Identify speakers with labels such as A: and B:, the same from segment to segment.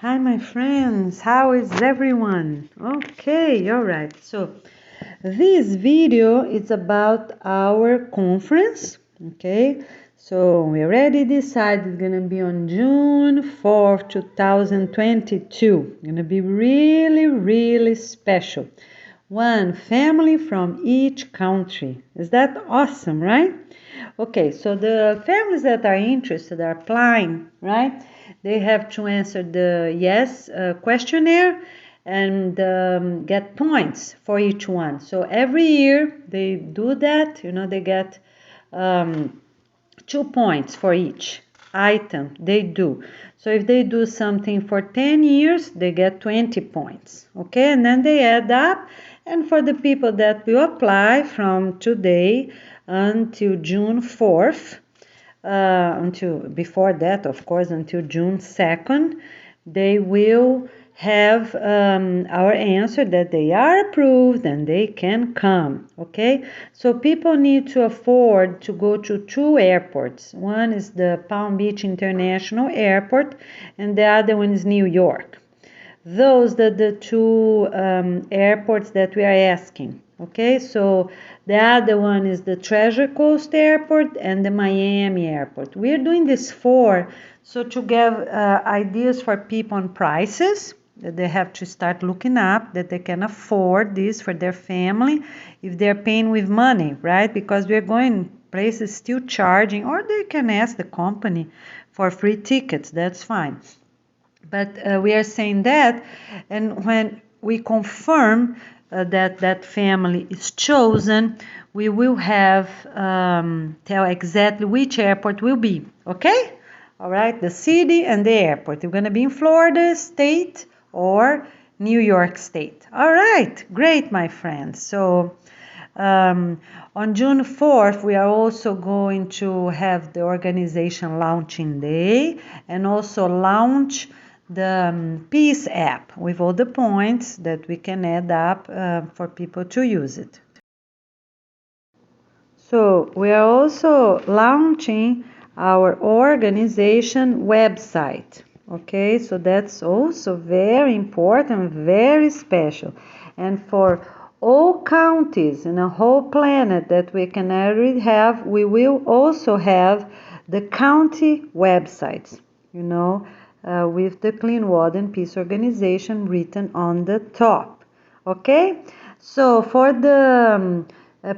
A: Hi, my friends. How is everyone? Okay, all right. So, this video is about our conference. Okay, so we already decided it's gonna be on June 4th, 2022. Gonna be really, really special. One family from each country. Is that awesome, right? Okay, so the families that are interested are applying, right? They have to answer the yes questionnaire and get points for each one. So every year they do that, they get um, 2 points for each item they do. So if they do something for 10 years, they get 20 points. Okay, and then they add up. And for the people that will apply from today until June 4th, until before that, of course, until June 2nd, they will have our answer that they are approved and they can come. Okay, so people need to afford to go to two airports. One is the Palm Beach International Airport, and the other one is New York. Those are the two airports that we are asking. Okay, so the other one is the Treasure Coast Airport and the Miami Airport. We're doing this so to give ideas for people on prices that they have to start looking up, that they can afford this for their family if they're paying with money, right? Because we're going places still charging, or they can ask the company for free tickets, that's fine. But we are saying that, and when we confirm that family is chosen, we will have tell exactly which airport will be. Okay? All right, the city and the airport. You're going to be in Florida State or New York State. All right, great, my friends. So on June 4th, we are also going to have the organization launching day and also launch the Peace app with all the points that we can add up for people to use it. So we are also launching our organization website. Okay, so that's also very important, very special. And for all counties in the whole planet that we can already have, we will also have the county websites, with the Clean Water and Peace Organization written on the top. Okay, so for the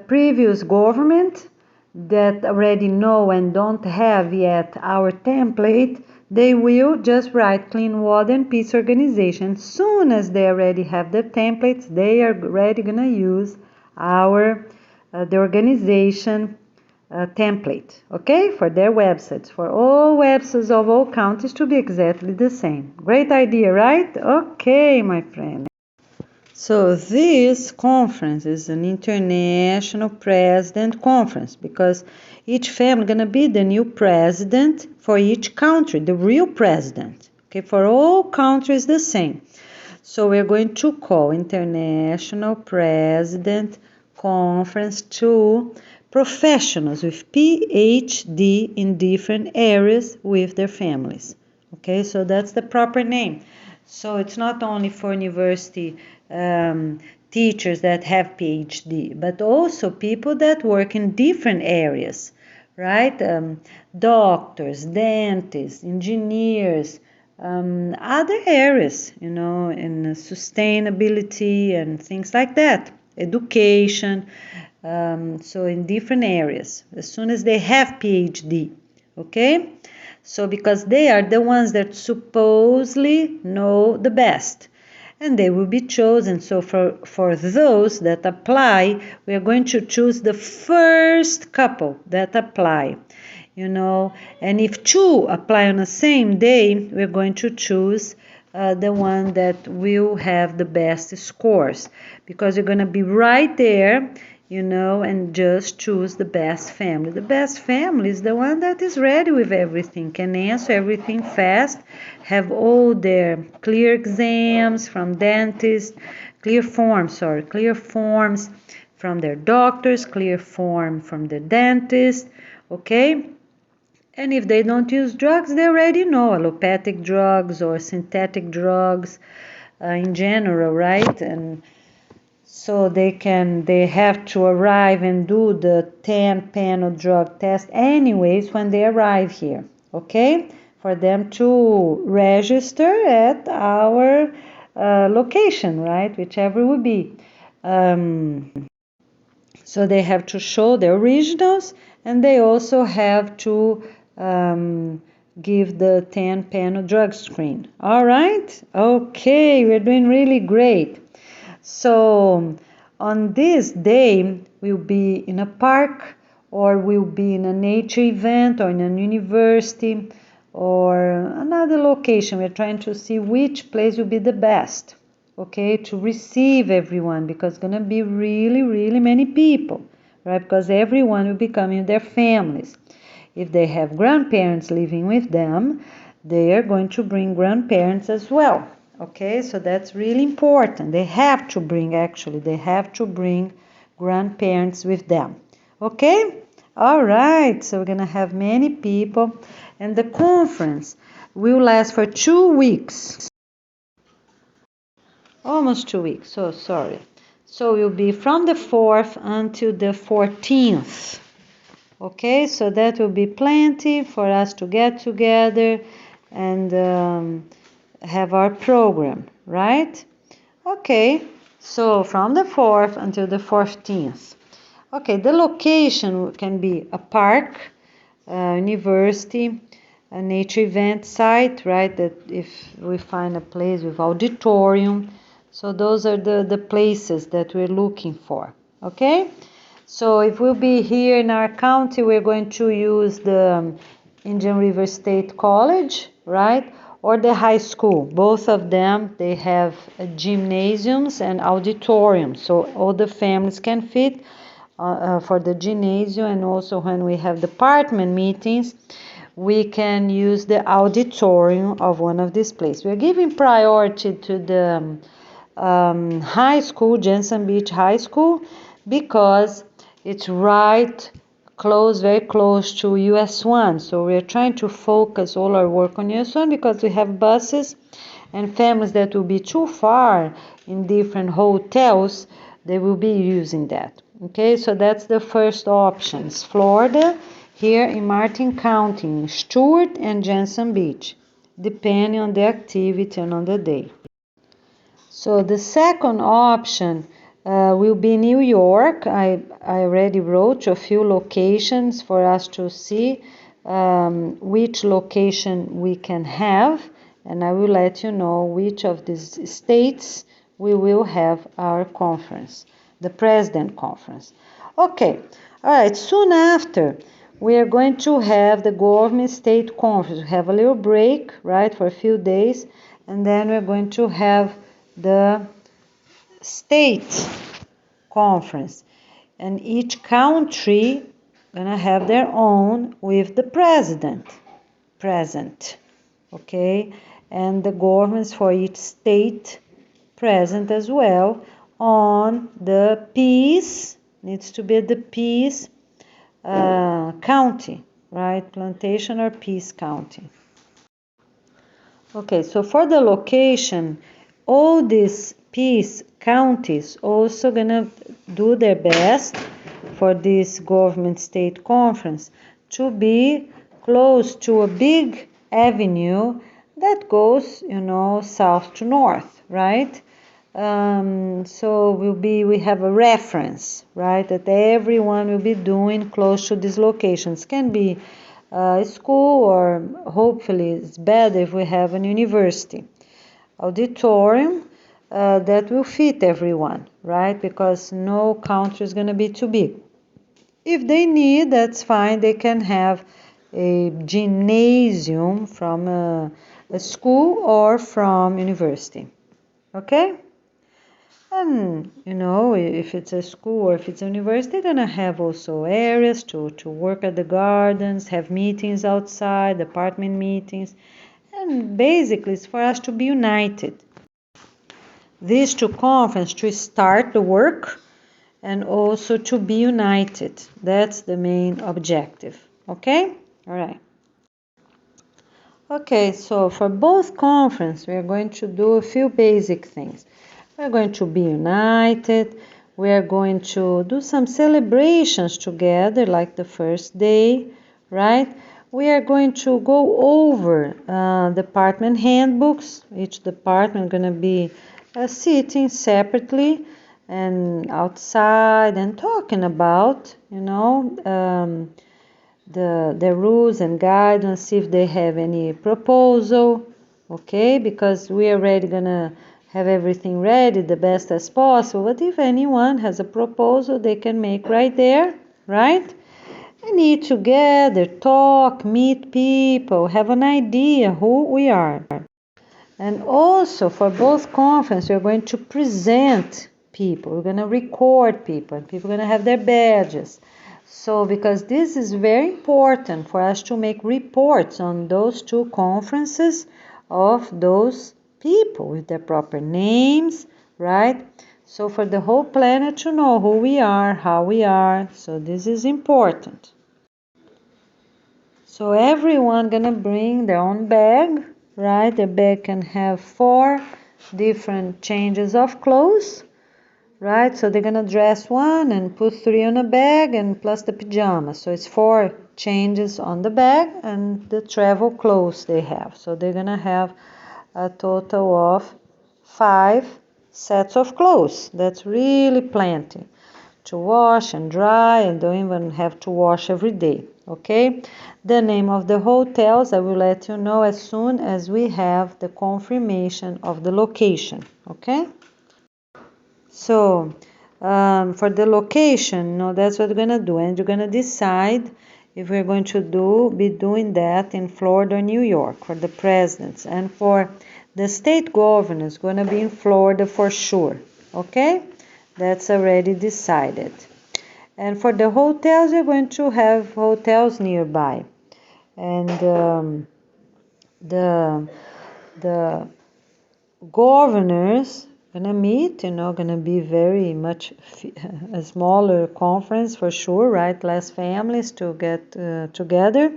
A: previous government that already know and don't have yet our template, they will just write Clean Water and Peace Organization. Soon as they already have the templates, they are already gonna use our the organization template, okay, for their websites, for all websites of all counties to be exactly the same. Great idea, right? Okay, my friend. So this conference is an international president conference because each family gonna be the new president for each country, the real president. Okay, for all countries the same. So we're going to call International President Conference to professionals with PhD in different areas with their families. Okay, so that's the proper name. So it's not only for university teachers that have PhD, but also people that work in different areas, right? Doctors, dentists, engineers, other areas, in sustainability and things like that, education. So in different areas, as soon as they have PhD, okay? So because they are the ones that supposedly know the best, and they will be chosen. So for those that apply, we are going to choose the first couple that apply, and if two apply on the same day, we're going to choose the one that will have the best scores, because you're going to be right there, and just choose the best family. The best family is the one that is ready with everything, can answer everything fast, have all their clear exams from dentists, clear forms from their doctors, clear form from the dentist, okay? And if they don't use drugs, they already know allopathic drugs or synthetic drugs in general, right? And so they have to arrive and do the 10 panel drug test anyways when they arrive here, okay? For them to register at our location, right? Whichever would be. So they have to show the originals, and they also have to give the 10 panel drug screen. All right? Okay, we're doing really great. So on this day, we'll be in a park, or we'll be in a nature event, or in a university, or another location. We're trying to see which place will be the best, okay, to receive everyone, because it's going to be really, really many people, right? Because everyone will be coming with their families. If they have grandparents living with them, they are going to bring grandparents as well. Okay, so that's really important. They have to bring grandparents with them. Okay, all right, so we're going to have many people, and the conference will last for 2 weeks. Almost 2 weeks, so sorry. So it will be from the 4th until the 14th. Okay, so that will be plenty for us to get together and have our program, right? Okay, so from the 4th until the 14th. Okay, the location can be a park, a university, a nature event site, right? That if we find a place with auditorium, so those are the places that we're looking for, okay? So if we'll be here in our county, we're going to use the Indian River State College, right? Or the high school. Both of them, they have gymnasiums and auditoriums, so all the families can fit for the gymnasium, and also when we have department meetings, we can use the auditorium of one of these places. We're giving priority to the high school, Jensen Beach High School, because it's right close, very close to US 1. So we're trying to focus all our work on US 1 because we have buses, and families that will be too far in different hotels, they will be using that. Okay, so that's the first options. Florida, here in Martin County, in Stewart and Jensen Beach, depending on the activity and on the day. So the second option will be New York. I already wrote a few locations for us to see which location we can have, and I will let you know which of these states we will have our conference, the President Conference. Okay, all right, soon after, we are going to have the Government State Conference. We have a little break, right, for a few days, and then we're going to have the state conference, and each country gonna have their own with the president present, okay, and the governments for each state present as well. On the peace, needs to be the peace county, right, Plantation or Peace County. Okay, so for the location, all these peace counties also gonna do their best for this government state conference to be close to a big avenue that goes, south to north, right? So we have a reference, right, that everyone will be doing close to these locations. Can be school, or hopefully it's better if we have an university auditorium that will fit everyone, right? Because no country is going to be too big. If they need, that's fine. They can have a gymnasium from a school or from university. Okay? And, if it's a school or if it's a university, they're going to have also areas to work at the gardens, have meetings outside, department meetings. And basically, it's for us to be united. These two conferences to start the work and also to be united. That's the main objective. Okay? All right. Okay, so for both conferences, we are going to do a few basic things. We're going to be united. We are going to do some celebrations together, like the first day, right? We are going to go over department handbooks. Each department going to be sitting separately and outside and talking about, the rules and guidelines, see if they have any proposal, okay, because we are already gonna have everything ready the best as possible, but if anyone has a proposal they can make right there, right? And eat together, talk, meet people, have an idea who we are. And also for both conferences we're going to present people, we're going to record people, and people are going to have their badges. So because this is very important for us to make reports on those two conferences of those people with their proper names, right? So for the whole planet to know who we are, how we are, so this is important. So everyone gonna bring their own bag, right? The bag can have 4 different changes of clothes, right? So they're gonna dress one and put 3 on a bag and plus the pajamas. So it's 4 changes on the bag and the travel clothes they have. So they're gonna have a total of 5 sets of clothes. That's really plenty to wash and dry, and don't even have to wash every day, okay? The name of the hotels I will let you know as soon as we have the confirmation of the location, okay? So for the location, that's what we're gonna do, and you're gonna decide if we're going to be doing that in Florida or New York for the presidents, and for the state governors gonna be in Florida for sure, okay? That's already decided. And for the hotels, we're going to have hotels nearby, and the governors gonna meet, gonna be very much a smaller conference for sure, right? Less families to get together,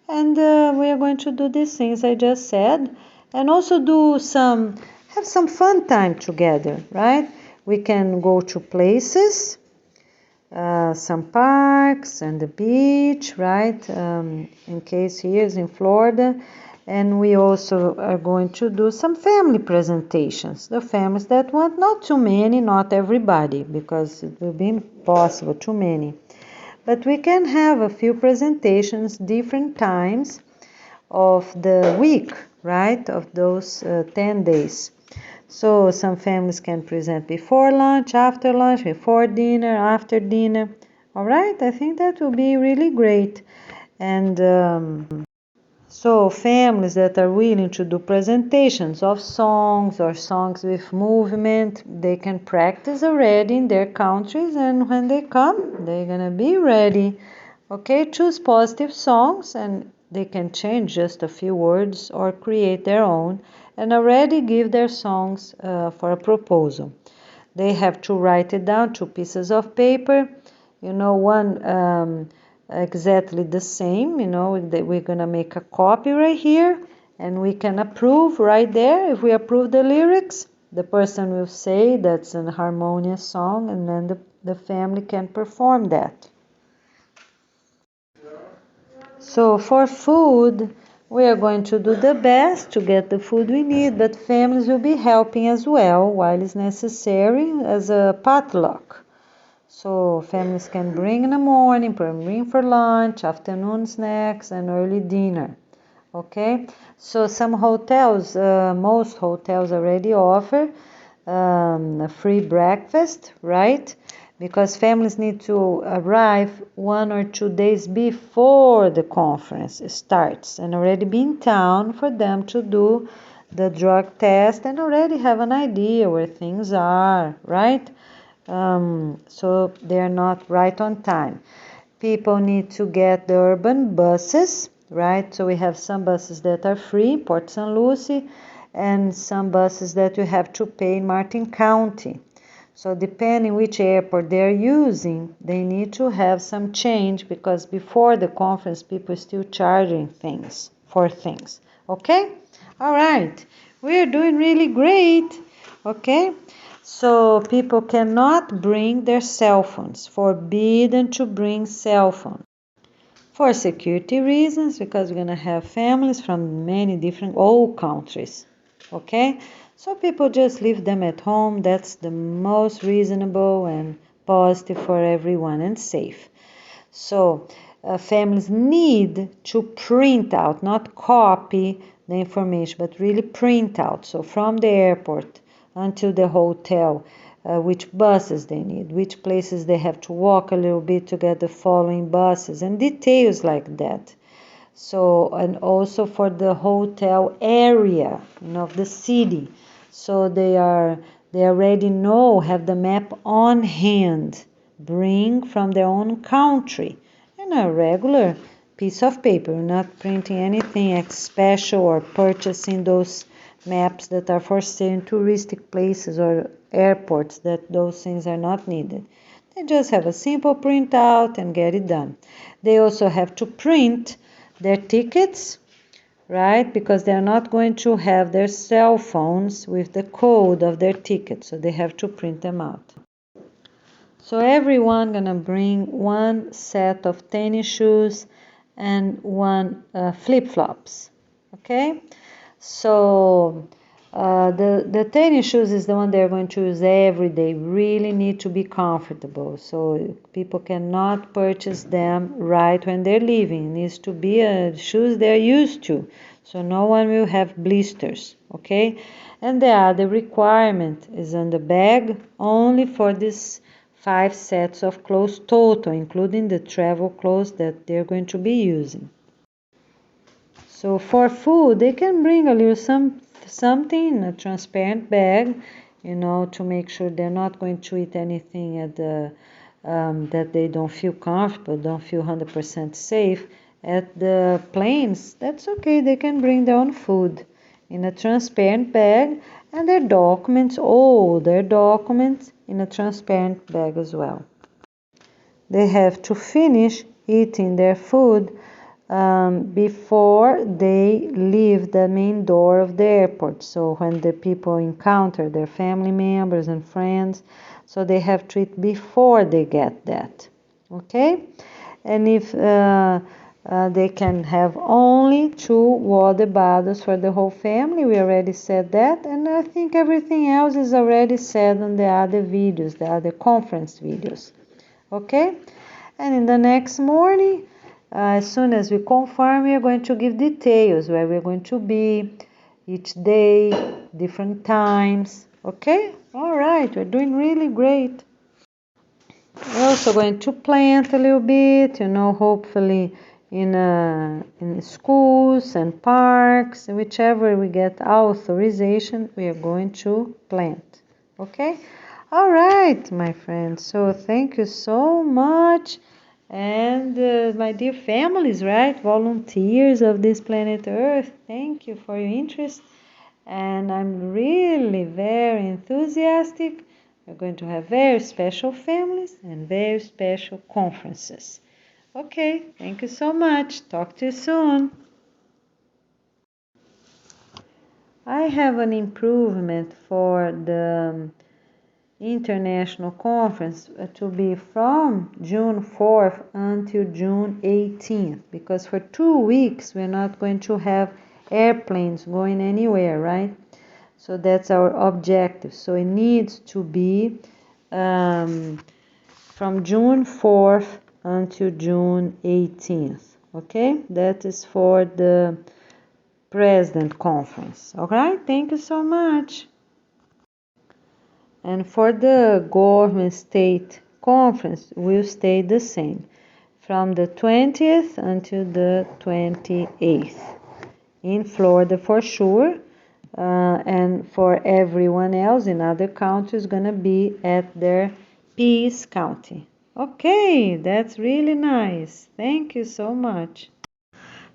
A: and we are going to do these things I just said, and also have some fun time together, right? We can go to places, some parks and the beach, right? In case here is in Florida. And we also are going to do some family presentations. The families that want, not too many, not everybody, because it will be impossible, too many. But we can have a few presentations different times of the week, right? Of those 10 days. So some families can present before lunch, after lunch, before dinner, after dinner. All right, I think that will be really great. And so families that are willing to do presentations of songs or songs with movement, they can practice already in their countries, and when they come, they're gonna be ready. Okay, choose positive songs, and they can change just a few words or create their own and already give their songs for a proposal. They have to write it down, 2 pieces of paper, one exactly the same, we're going to make a copy right here, and we can approve right there. If we approve the lyrics, the person will say that's an harmonious song, and then the family can perform that. So for food, we are going to do the best to get the food we need, but families will be helping as well while it's necessary as a potluck. So families can bring in the morning, bring for lunch, afternoon snacks, and early dinner. Okay, so some hotels, most hotels already offer a free breakfast, right? Because families need to arrive 1 or 2 days before the conference starts and already be in town for them to do the drug test and already have an idea where things are, right? So they're not right on time. People need to get the urban buses, right? So we have some buses that are free, Port St. Lucie, and some buses that you have to pay in Martin County. So depending which airport they're using, they need to have some change, because before the conference people are still charging things for things. Okay? All right. We're doing really great. Okay? So people cannot bring their cell phones. Forbidden to bring cell phones. For security reasons, because we're going to have families from many different old countries. Okay? So people just leave them at home. That's the most reasonable and positive for everyone and safe. So families need to print out, not copy the information, but really print out. So from the airport until the hotel, which buses they need, which places they have to walk a little bit to get the following buses, and details like that. So, and also for the hotel area, of the city. So they already know, have the map on hand, bring from their own country, and a regular piece of paper, not printing anything special or purchasing those maps that are for sale in touristic places or airports, that those things are not needed. They just have a simple printout and get it done. They also have to print their tickets, right? Because they're not going to have their cell phones with the code of their ticket, so they have to print them out. So everyone gonna bring one set of tennis shoes and one flip-flops, okay? So the tennis shoes is the one they're going to use every day. Really need to be comfortable. So people cannot purchase them right when they're leaving. It needs to be shoes they're used to. So no one will have blisters, okay? And the other requirement is on the bag only for this 5 sets of clothes total, including the travel clothes that they're going to be using. So for food, they can bring a little something in a transparent bag, to make sure they're not going to eat anything at the that they don't feel comfortable, don't feel 100% safe at the planes. That's okay. They can bring their own food in a transparent bag, and their documents, their documents in a transparent bag as well. They have to finish eating their food before they leave the main door of the airport. So when the people encounter their family members and friends, so they have to eat before they get that. Okay? And if they can have only 2 water bottles for the whole family, we already said that, and I think everything else is already said on the other videos, the other conference videos. Okay? And in the next morning, as soon as we confirm, we are going to give details where we're going to be each day, different times. Okay? All right, we're doing really great. We're also going to plant a little bit, hopefully in schools and parks, whichever we get authorization, we are going to plant. Okay? All right, my friends. So thank you so much. And my dear families, right? Volunteers of this planet Earth, thank you for your interest. And I'm really very enthusiastic. We're going to have very special families and very special conferences. Okay, thank you so much. Talk to you soon. I have an improvement for the international conference to be from June 4th until June 18th, because for 2 weeks we're not going to have airplanes going anywhere, right? So that's our objective. So it needs to be from June 4th until June 18th. Okay, that is for the President Conference. All right, thank you so much. And for the Government State Conference, will stay the same from the 20th until the 28th in Florida for sure. And for everyone else in other countries, gonna be at their Peace County. Okay, that's really nice. Thank you so much.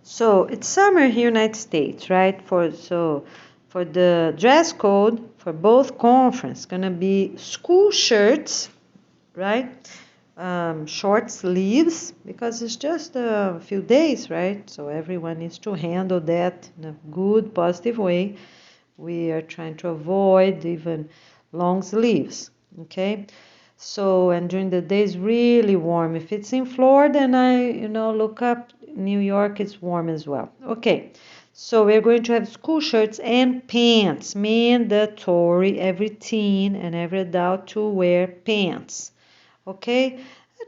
A: So it's summer here in the United States, right? For the dress code for both conference, gonna be school shirts, right? short sleeves because it's just a few days, right? So everyone needs to handle that in a good, positive way. We are trying to avoid even long sleeves, okay? So, and during the day it's really warm. If it's in Florida and look up New York, it's warm as well. Okay, so we're going to have school shirts and pants, mandatory, every teen and every adult to wear pants, okay?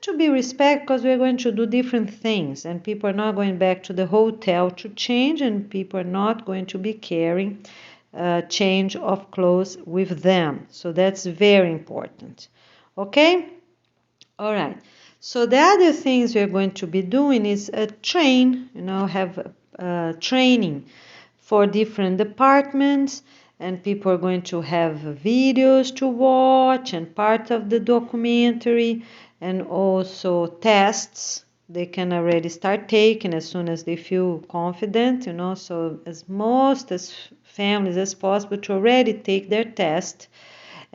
A: To be respect because we're going to do different things and people are not going back to the hotel to change and people are not going to be carrying change of clothes with them. So that's very important. Okay? All right. So the other things we're going to be doing is have training for different departments, and people are going to have videos to watch and part of the documentary and also tests they can already start taking as soon as they feel confident, so as families as possible to already take their test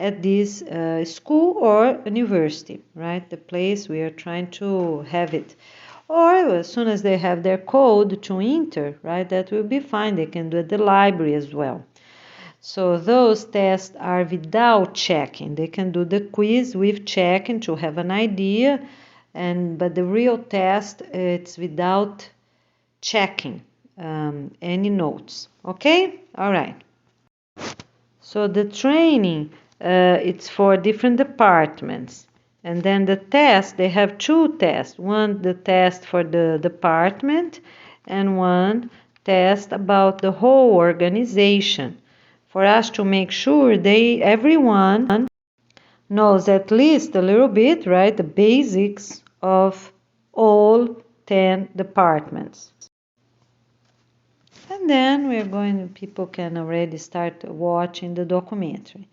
A: at this school or university, right? The place we are trying to have it. Or as soon as they have their code to enter, right, that will be fine. They can do it at the library as well. So those tests are without checking. They can do the quiz with checking to have an idea, but the real test it's without checking any notes. Okay, all right. So the training it's for different departments. And then the test, they have two tests. One, the test for the department, and one test about the whole organization. For us to make sure everyone knows at least a little bit, right, the basics of all 10 departments. And then people can already start watching the documentary.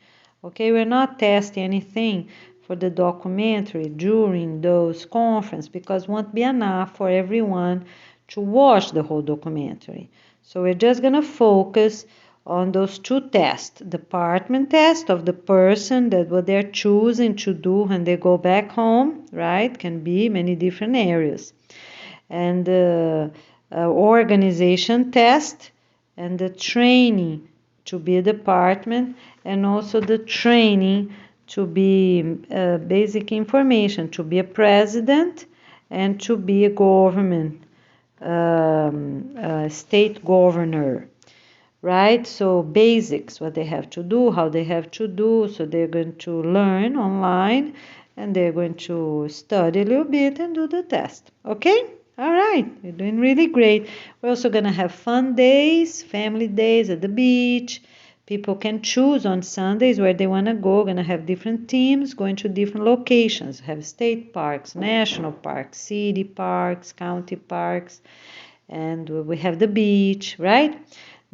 A: Okay, we're not testing anything for the documentary during those conferences because it won't be enough for everyone to watch the whole documentary. So we're just going to focus on those two tests, department test of the person that what they're choosing to do when they go back home, right? Can be many different areas. And organization test and the training to be a department and also the training to be basic information to be a president and to be a government state governor, right? So basics, what they have to do, how they have to do. So they're going to learn online and they're going to study a little bit and do the test. Okay? All right, you're doing really great. We're also going to have fun days, family days at the beach. People can choose on Sundays where they want to go. We're going to have different teams going to different locations. Have state parks, national parks, city parks, county parks, and we have the beach, right?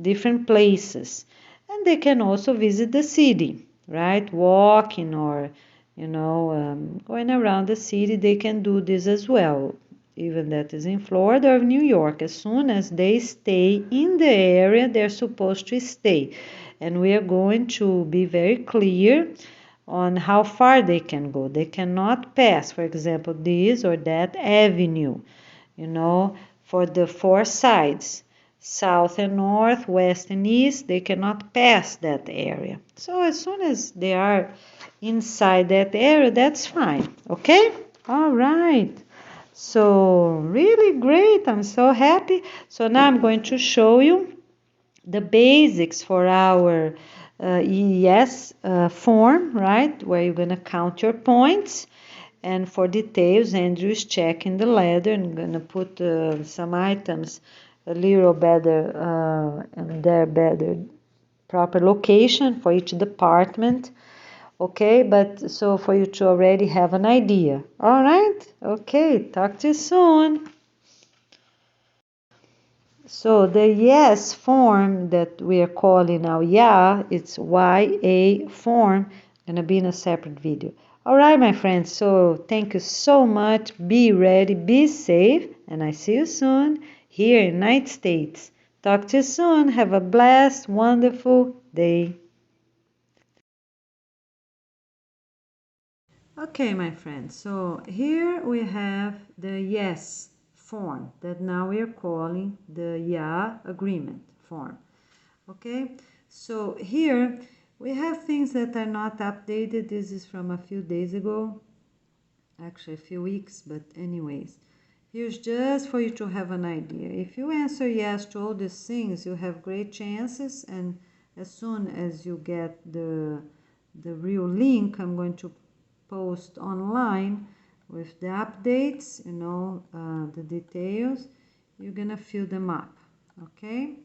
A: Different places. And they can also visit the city, right? Walking or, going around the city, they can do this as well. Even that is in Florida or New York. As soon as they stay in the area, they're supposed to stay. And we are going to be very clear on how far they can go. They cannot pass, for example, this or that avenue, for the four sides, south and north, west and east, they cannot pass that area. So as soon as they are inside that area, that's fine. Okay? All right. So really great. I'm so happy. So now I'm going to show you the basics for our EES form, right? Where you're going to count your points. And for details, Andrew is checking the ladder and going to put some items a little better in their better proper location for each department. Okay, but so for you to already have an idea. All right, okay, talk to you soon. So the yes form that we are calling now, yeah, it's YA form, gonna be in a separate video. All right, my friends, so thank you so much. Be ready, be safe, and I see you soon here in United States. Talk to you soon. Have a blessed, wonderful day. Okay, my friends, so here we have the yes form that now we are calling the yeah agreement form. Okay, so here we have things that are not updated. This is from a few days ago, actually a few weeks, but anyways, here's just for you to have an idea. If you answer yes to all these things, you have great chances, and as soon as you get the real link, I'm going to post online with the updates, the details. You're gonna fill them up, okay?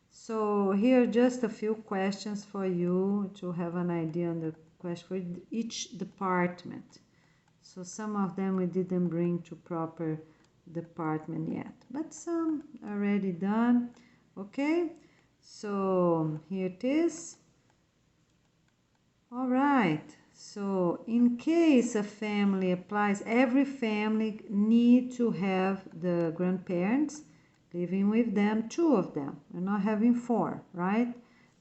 A: So here are just a few questions for you to have an idea on the question for each department. So some of them we didn't bring to proper department yet, but some already done. Okay, so here it is. All right, so in case a family applies, every family need to have the grandparents living with them, 2 of them. We're not having 4, right?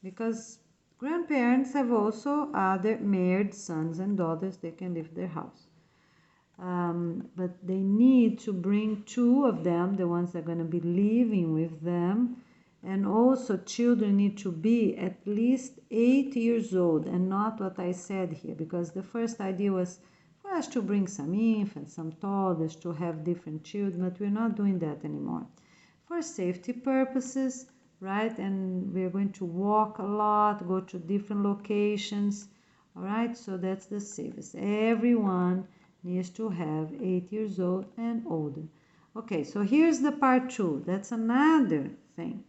A: Because grandparents have also other married sons and daughters, they can leave their house. But they need to bring 2 of them, the ones that are going to be living with them. And also children need to be at least 8 years old, and not what I said here, because the first idea was for us to bring some infants, some toddlers, to have different children, but we're not doing that anymore. For safety purposes, right? And we're going to walk a lot, go to different locations, all right? So that's the safest. Everyone needs to have 8 years old and older. Okay, so here's the part 2. That's another thing.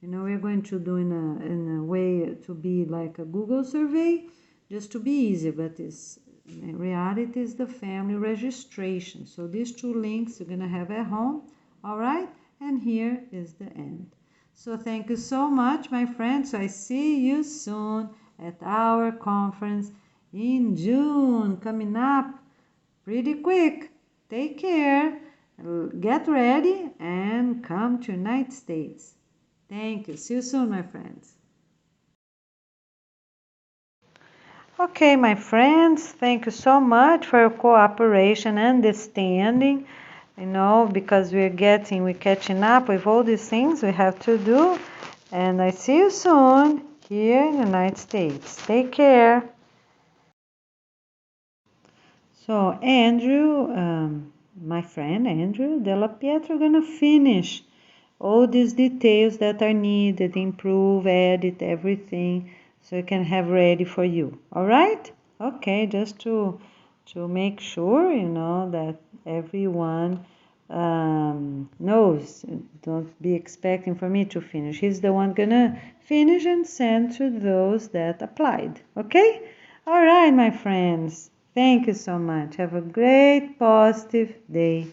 A: We're going to do in a way to be like a Google survey, just to be easy, but in reality is the family registration. So these 2 links you're going to have at home, all right? And here is the end. So thank you so much, my friends. I see you soon at our conference in June, coming up pretty quick. Take care, get ready, and come to United States. Thank you. See you soon, my friends. Okay, my friends, thank you so much for your cooperation and understanding, because we're catching up with all these things we have to do. And I see you soon here in the United States. Take care. So Andrew, my friend Andrew Della Pietro, gonna finish all these details that are needed, improve, edit everything, so I can have ready for you. All right? Okay, just to make sure, that everyone knows. Don't be expecting for me to finish. He's the one gonna finish and send to those that applied. Okay? All right, my friends. Thank you so much. Have a great positive day.